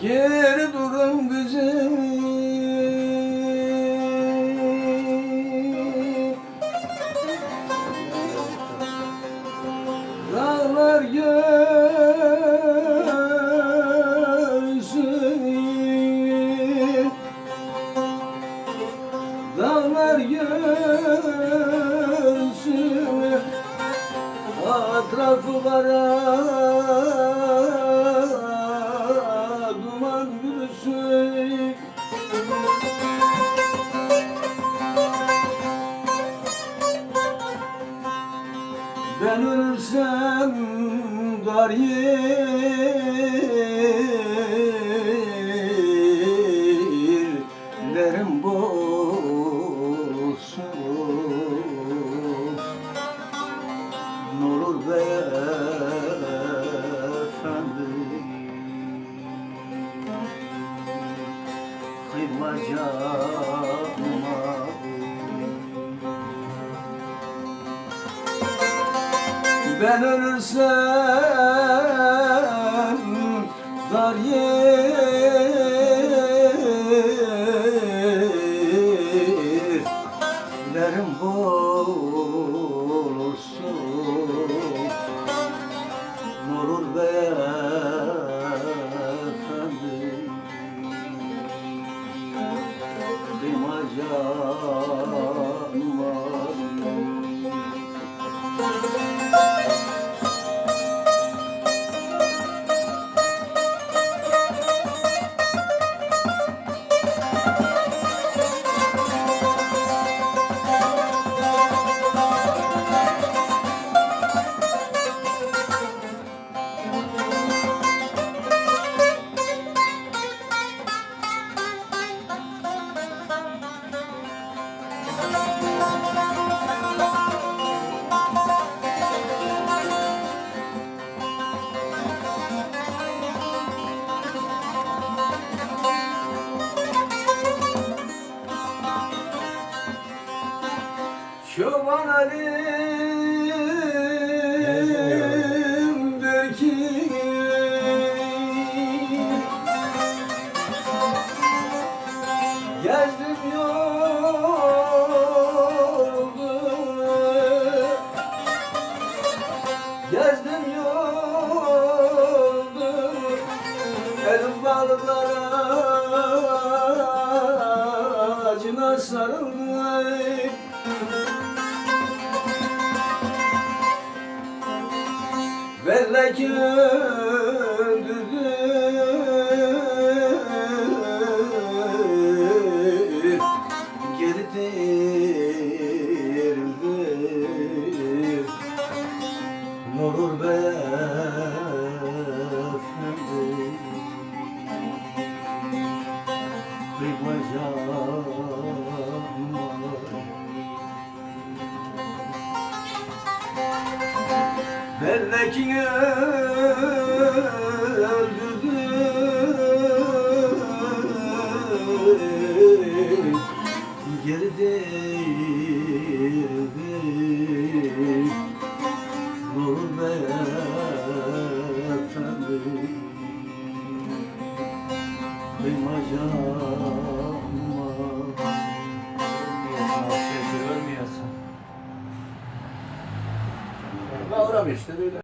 Geri durun güzelim, dağlar görsün, dağlar görsün, etrafı kara duman bürüsün. Ben ölürsem dar yerlerim bolsun. N'olur beyefendi, kıyma canıma. Ben ölürsem dar yerlerim bolsun. N'olur beyefendi, kıyma canıma. Çoban elimdir ki gezdim yoldu, gezdim yoldu, elim balıklar ağacına sarıldı. Bellek öldürdü, geri dirildi. N'olur beyefendi, kıyma canıma. Bellek öldürdü, geri dirildi. N'olur beyefendi, kıyma canıma. Ölmüyorsun. Ben uğramıyor işte böyle.